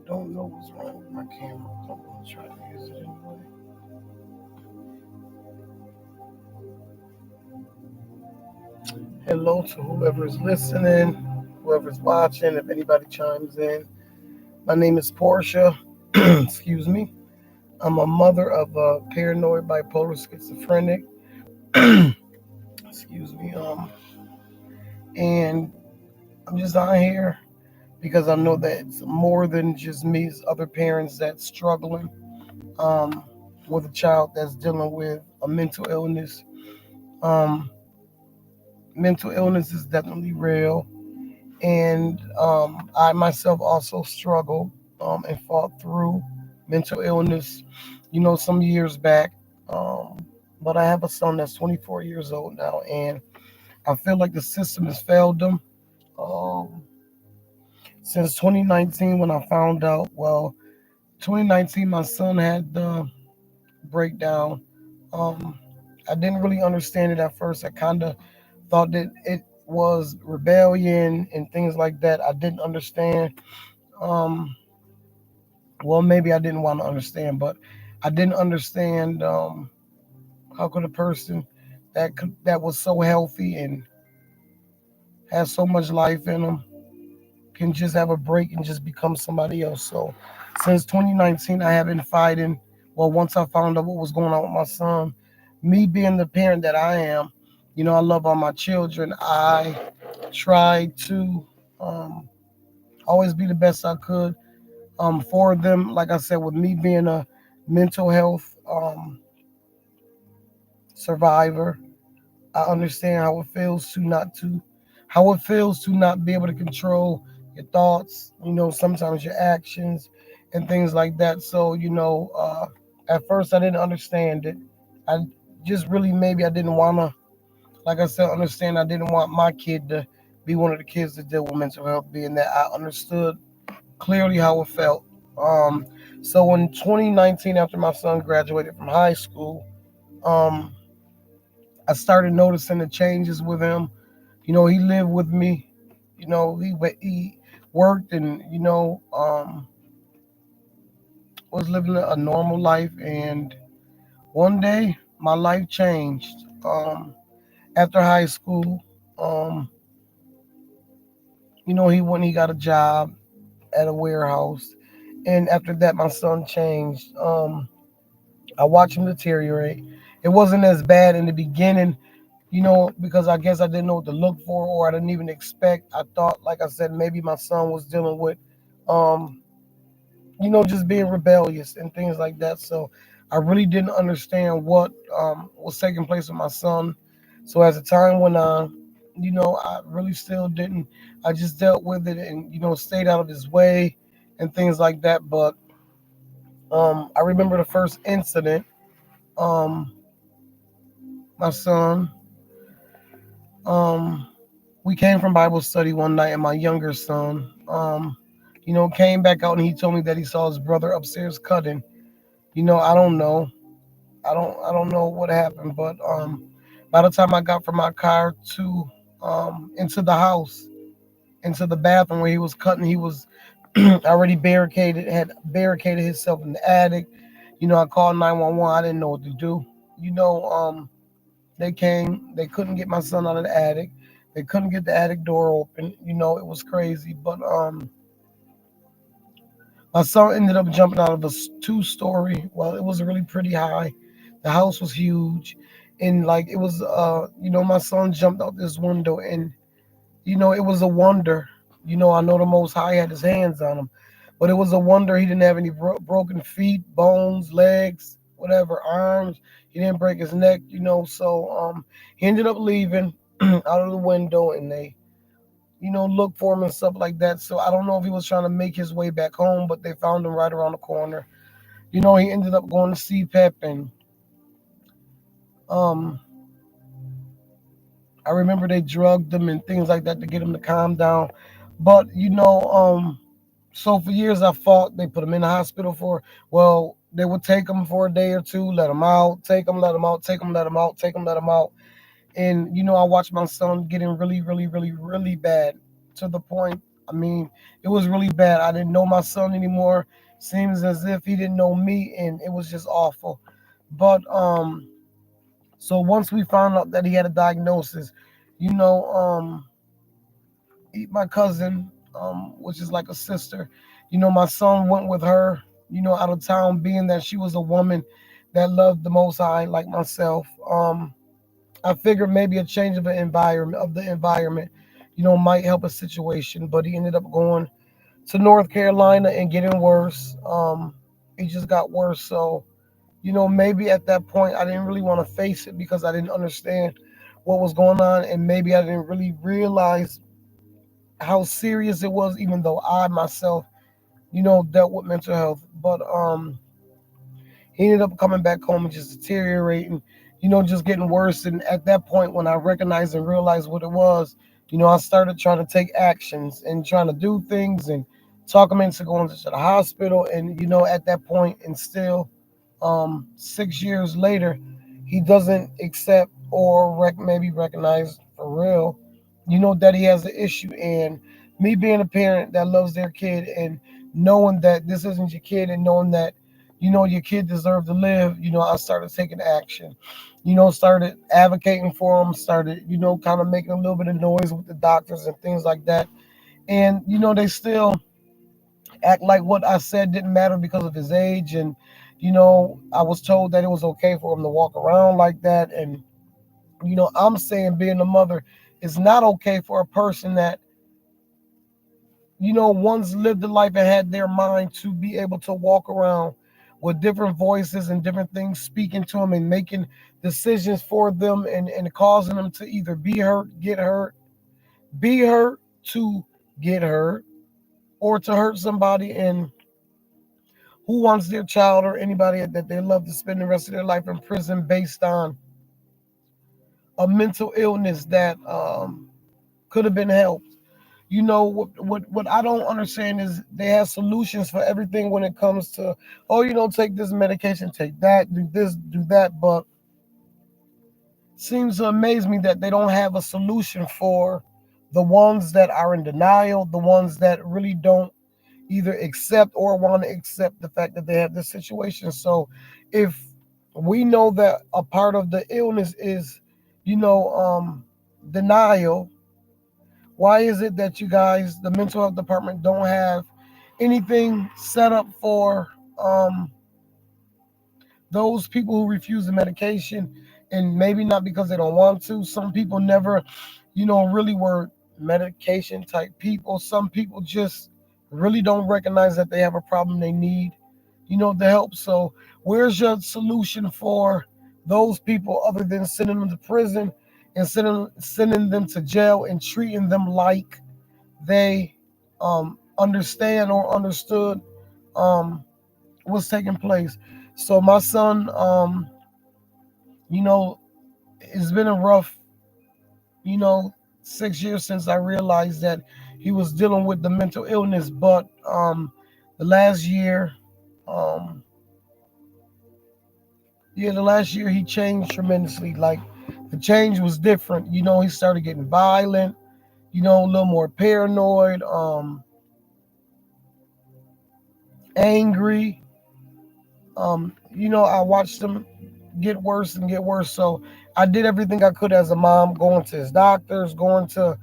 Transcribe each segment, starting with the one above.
Don't know what's wrong with my camera. I'm gonna try to use it anyway. Hello to whoever is listening, whoever's watching, if anybody chimes in. My name is Porschea. Excuse me. I'm a mother of a paranoid bipolar schizophrenic. Excuse me. And I'm just on here because I know that it's more than just me. It's other parents that's struggling um, with a child that's dealing with a mental illness. Um, Mental illness is definitely real, and I myself also struggled and fought through mental illness, some years back. Um, but I have a son that's 24 years old now, and I feel like the system has failed them. Um, since 2019, when I found out, 2019, my son had the breakdown. Um, I didn't really understand it at first. I kind of thought that it was rebellion and things like that. I didn't understand. Um, Maybe I didn't want to understand, but I didn't understand how could a person that was so healthy and has so much life in them can just have a break and just become somebody else. So since 2019, I have been fighting. Well, once I found out what was going on with my son, me being the parent that I am, I love all my children. I tried to um, always be the best I could for them. Like I said, with me being a mental health survivor, I understand how it feels to not be able to control your thoughts. Sometimes your actions and things like that. So at first I didn't understand it. I just really maybe I didn't want to, like I said, understand. I didn't want my kid to be one of the kids that deal with mental health, being that I understood clearly how it felt. Um, so in 2019, after my son graduated from high school, um, I started noticing the changes with him. He lived with me. He worked and was living a normal life. And one day, my life changed. After high school, um, he got a job at a warehouse, and after that, my son changed. I watched him deteriorate. It wasn't as bad in the beginning, because I guess I didn't know what to look for or I didn't even expect. I thought, like I said, maybe my son was dealing with, um, just being rebellious and things like that. So I really didn't understand what was taking place with my son. So as the time went on, I really still didn't. I just dealt with it and, stayed out of his way and things like that. But I remember the first incident. Um, my son, um, we came from Bible study one night, and my younger son, came back out and he told me that he saw his brother upstairs cutting. I don't know. I don't know what happened, but by the time I got from my car to into the house, into the bathroom where he was cutting, he was already had barricaded himself in the attic. I called 911. I didn't know what to do. You know, they came, they couldn't get my son out of the attic. They couldn't get the attic door open. It was crazy. But my son ended up jumping out of a two-story. Well, it was really pretty high. The house was huge. And like it was my son jumped out this window and it was a wonder. I know the Most High had his hands on him, but it was a wonder he didn't have any broken feet, bones, legs, whatever, arms. He didn't break his neck. So he ended up leaving. out of the window, and they, look for him and stuff like that. So I don't know if he was trying to make his way back home, but they found him right around the corner. He ended up going to CPEP, and um, I remember they drugged him and things like that to get him to calm down. But so for years I fought. They put him in the hospital for, well, they would take him for a day or two, let him out, take him, let him out, take him, let him out, take him, let him out. And I watched my son getting really, really, really, really bad, to the point. I mean, it was really bad. I didn't know my son anymore. Seems as if he didn't know me, and it was just awful. But so once we found out that he had a diagnosis, you know, my cousin, which is like a sister, my son went with her, out of town, being that she was a woman that loved the Most High, like myself. I figured maybe a change of the environment, might help a situation. But he ended up going to North Carolina and getting worse. He just got worse. So, maybe at that point I didn't really want to face it because I didn't understand what was going on, and maybe I didn't really realize how serious it was, even though I myself, dealt with mental health. But he ended up coming back home and just deteriorating, just getting worse. And at that point, when I recognized and realized what it was, I started trying to take actions and trying to do things and talk him into going to the hospital. And, at that point, and still 6 years later, he doesn't accept or maybe recognize for real, that he has an issue. And me being a parent that loves their kid and knowing that this isn't your kid, and knowing that, your kid deserves to live, I started taking action, started advocating for him, started, kind of making a little bit of noise with the doctors and things like that. And, they still act like what I said didn't matter because of his age. And, I was told that it was okay for him to walk around like that. And, I'm saying, being a mother, it's not okay for a person that, once lived a life and had their mind, to be able to walk around with different voices and different things speaking to them and making decisions for them, and causing them to either be hurt, be hurt, to get hurt, or to hurt somebody. And who wants their child or anybody that they love to spend the rest of their life in prison based on a mental illness that could have been helped? What I don't understand is they have solutions for everything when it comes to, oh, take this medication, take that, do this, do that. But seems to amaze me that they don't have a solution for the ones that are in denial, the ones that really don't either accept or want to accept the fact that they have this situation. So if we know that a part of the illness is, denial, why is it that you guys, the mental health department, don't have anything set up for those people who refuse the medication? And maybe not because they don't want to. Some people never, really were medication type people. Some people just really don't recognize that they have a problem. They need, the help. So where's your solution for those people, other than sending them to prison and sending them to jail and treating them like they understand or understood what's taking place? So my son, you know, it's been a rough, you know, 6 years since I realized that he was dealing with the mental illness. But the last year, um, the last year he changed tremendously. Like, the change was different. He started getting violent. A little more paranoid, angry. I watched him get worse and get worse. So I did everything I could as a mom, going to his doctors, going to,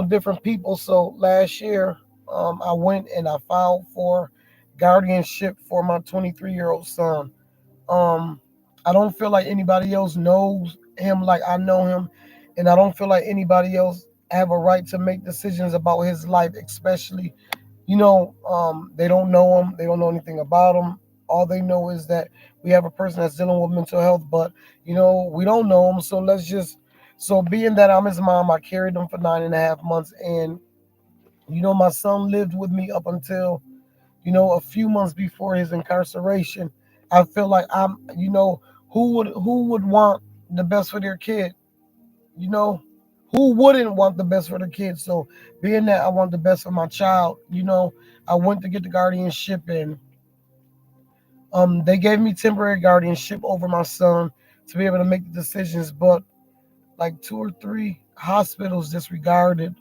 different people. So last year, I went and I filed for guardianship for my 23-year-old son. Um, I don't feel like anybody else knows him like I know him, and I don't feel like anybody else have a right to make decisions about his life, especially, they don't know him, they don't know anything about him. All they know is that we have a person that's dealing with mental health, but we don't know him, so let's just So being that I'm his mom, I carried him for 9.5 months, and my son lived with me up until a few months before his incarceration. I feel like who would want the best for their kid? You know, who wouldn't want the best for their kid? So being that I want the best for my child, I went to get the guardianship, and they gave me temporary guardianship over my son to be able to make the decisions, but like two or three hospitals disregarded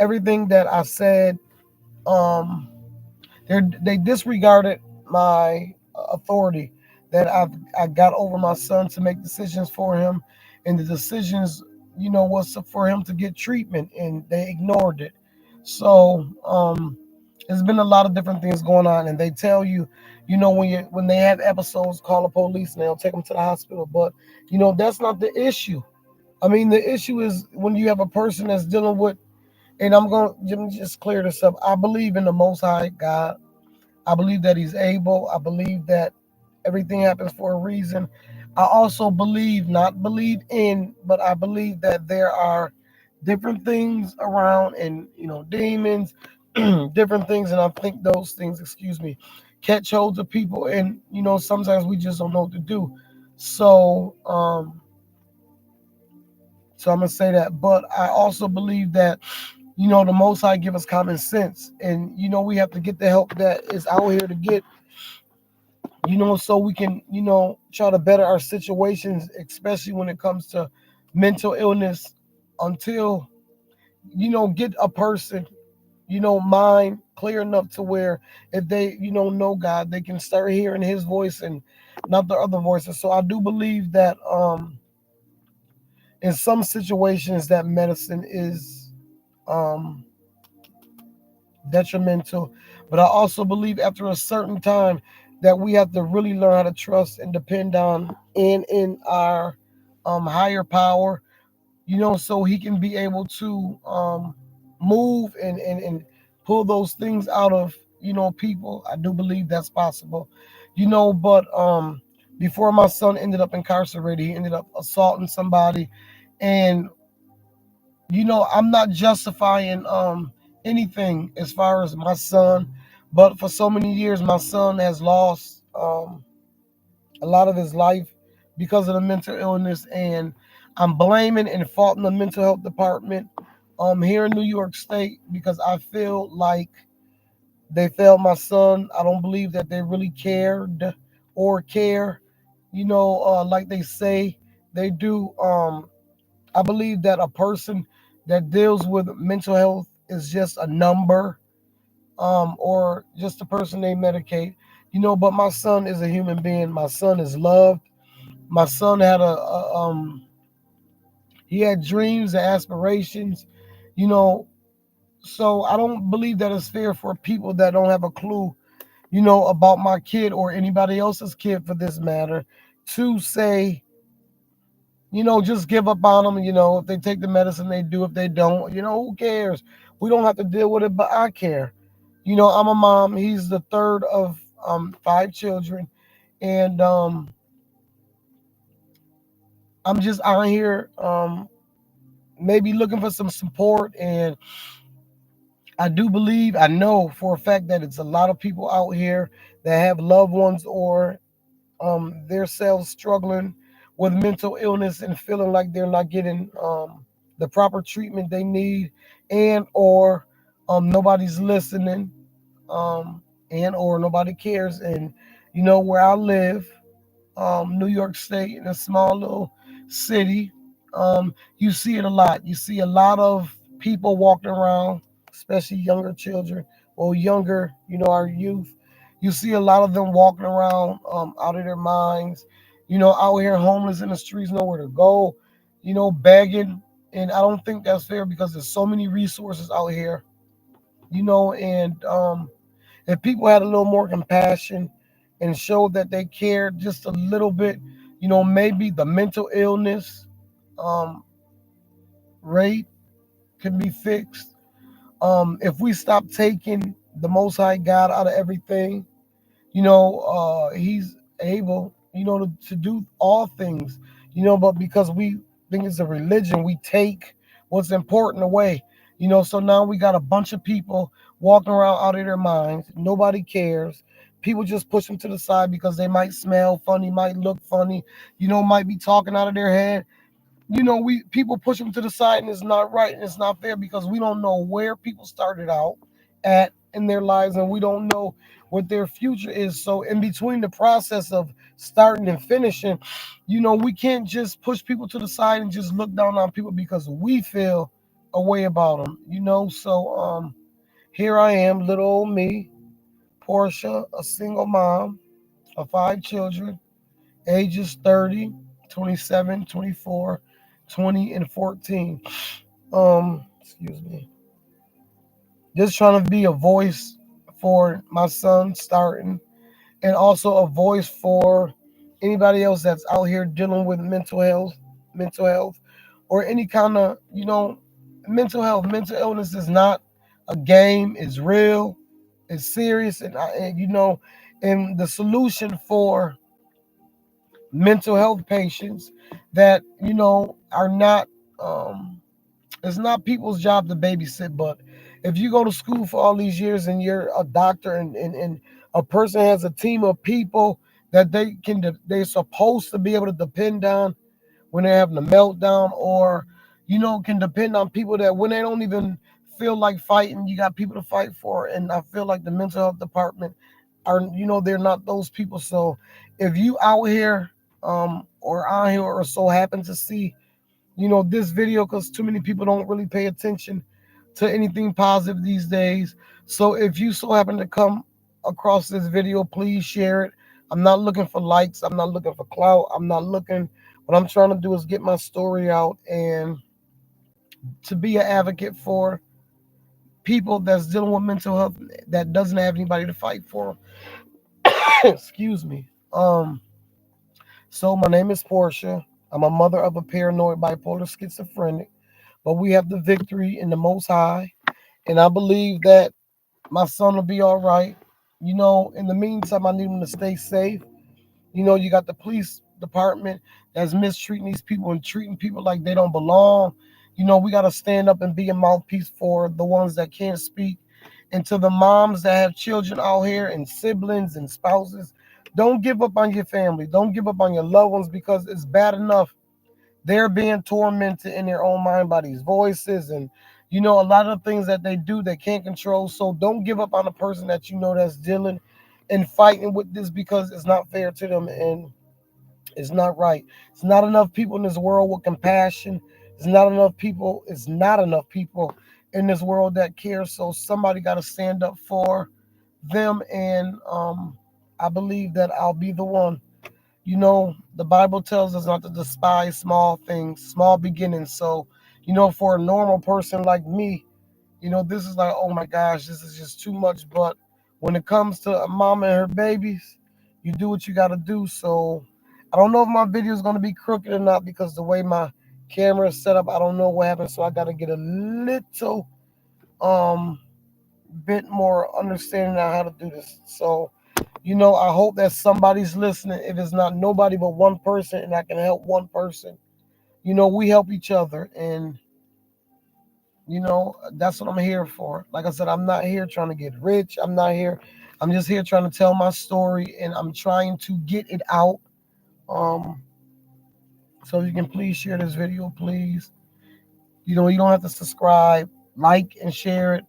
everything that I said. Um, they disregarded my authority that I got over my son to make decisions for him, and the decisions, was for him to get treatment, and they ignored it. So there's been a lot of different things going on, and they tell you, when they have episodes, call the police and they'll take them to the hospital. But that's not the issue. I mean, the issue is when you have a person that's dealing with, and I'm going to just clear this up. I believe in the Most High God. I believe that He's able. I believe that everything happens for a reason. I also believe, not believe in, but I believe that there are different things around, and demons, different things, and I think those things, excuse me, catch hold of people, and sometimes we just don't know what to do. So, I'm gonna say that, but I also believe that the Most High give us common sense, and we have to get the help that is out here to get, so we can, try to better our situations, especially when it comes to mental illness, until, get a person, mind clear enough to where if they, know God, they can start hearing His voice and not the other voices. So I do believe that in some situations that medicine is um detrimental, but I also believe after a certain time that we have to really learn how to trust and depend on in our higher power, so He can be able to move and pull those things out of people. I do believe that's possible, but before my son ended up incarcerated, he ended up assaulting somebody, and I'm not justifying anything as far as my son, but for so many years my son has lost a lot of his life because of the mental illness, and I'm blaming and faulting the mental health department here in New York State, because I feel like they failed my son. I don't believe that they really cared or care, like they say they do. I believe that a person that deals with mental health is just a number, or just a person they medicate. But my son is a human being. My son is loved. My son had he had dreams and aspirations, you know. So I don't believe that it's fair for people that don't have a clue, about my kid or anybody else's kid for this matter, to say, just give up on them. If they take the medicine, they do. If they don't, who cares? We don't have to deal with it, but I care. I'm a mom. He's the third of five children, and I'm just out here, maybe looking for some support. And I know for a fact that it's a lot of people out here that have loved ones or themselves struggling with mental illness and feeling like they're not getting the proper treatment they need, and or nobody's listening, and or nobody cares. And where I live, New York State, in a small little city, you see it a lot. You see a lot of people walking around, especially younger children or younger, our youth. You see a lot of them walking around out of their minds, out here homeless in the streets, nowhere to go, begging. And I don't think that's fair, because there's so many resources out here, and if people had a little more compassion and showed that they cared just a little bit, maybe the mental illness um, rate can be fixed. If we stop taking the Most High God out of everything, He's able, to do all things. But because we think it's a religion, we take what's important away. So now we got a bunch of people walking around out of their minds. Nobody cares. People just push them to the side because they might smell funny, might look funny, might be talking out of their head. We people push them to the side, and it's not right and it's not fair because we don't know where people started out at in their lives, and we don't know what their future is. So in between the process of starting and finishing, we can't just push people to the side and just look down on people because we feel a way about them. So here I am, little old me, Portia, a single mom of 5 children, ages 30, 27, 24, 20, and 14. Excuse me. Just trying to be a voice for my son starting, and also a voice for anybody else that's out here dealing with mental health, or any kind of, mental health. Mental illness is not a game, it's real, it's serious, and the solution for mental health patients that are not it's not people's job to babysit. But if you go to school for all these years and you're a doctor, and a person has a team of people that they're supposed to be able to depend on when they're having a meltdown, or can depend on people that when they don't even feel like fighting, you got people to fight for. And I feel like the mental health department are, they're not those people. So if you out here or on here or so happen to see this video, because too many people don't really pay attention to anything positive these days. So if you so happen to come across this video, please share it. I'm not looking for likes. I'm not looking for clout. I'm not looking. What I'm trying to do is get my story out and to be an advocate for people that's dealing with mental health that doesn't have anybody to fight for them. Excuse me. So my name is Portia. I'm a mother of a paranoid bipolar schizophrenic, but we have the victory in the Most High, and I believe that my son will be all right. In the meantime, I need him to stay safe. You got the police department that's mistreating these people and treating people like they don't belong. We got to stand up and be a mouthpiece for the ones that can't speak. And to the moms that have children out here and siblings and spouses, don't give up on your family. Don't give up on your loved ones, because it's bad enough they're being tormented in their own mind by these voices, and a lot of things that they do they can't control. So don't give up on a person that that's dealing and fighting with this, because it's not fair to them and it's not right. It's not enough people in this world with compassion. It's not enough people in this world that care. So somebody got to stand up for them, and I believe that I'll be the one. The Bible tells us not to despise small things, small beginnings. So, for a normal person like me, this is like, oh my gosh, this is just too much. But when it comes to a mama and her babies, you do what you got to do. So, I don't know if my video is going to be crooked or not, because the way my camera is set up, I don't know what happened. So, I got to get a little um bit more understanding on how to do this. So, I hope that somebody's listening. If it's not nobody but one person and I can help one person, we help each other. And, that's what I'm here for. Like I said, I'm not here trying to get rich. I'm not here. I'm just here trying to tell my story, and I'm trying to get it out. Um, so if you can please share this video, please. You don't have to subscribe, like, and share it.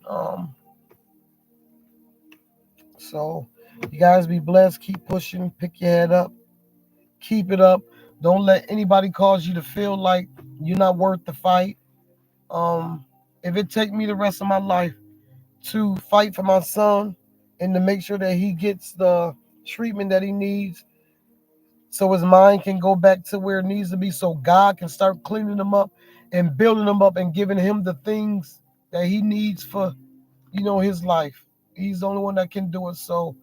So you guys be blessed. Keep pushing. Pick your head up. Keep it up. Don't let anybody cause you to feel like you're not worth the fight. Um, if it take me the rest of my life to fight for my son and to make sure that he gets the treatment that he needs, so his mind can go back to where it needs to be, so God can start cleaning him up and building him up and giving him the things that he needs for, his life. He's the only one that can do it. So,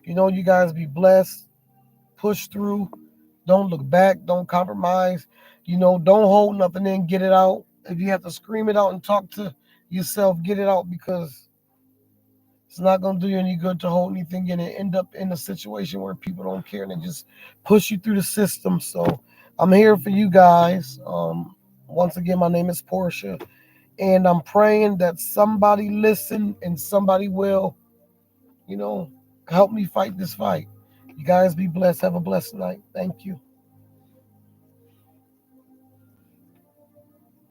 you guys be blessed. Push through. Don't look back. Don't compromise. Don't hold nothing in. Get it out. If you have to scream it out and talk to yourself, get it out, because it's not going to do you any good to hold anything in and end up in a situation where people don't care and they just push you through the system. So I'm here for you guys. Once again, my name is Porschea, and I'm praying that somebody listen and somebody will, you know, help me fight this fight. You guys be blessed. Have a blessed night. Thank you.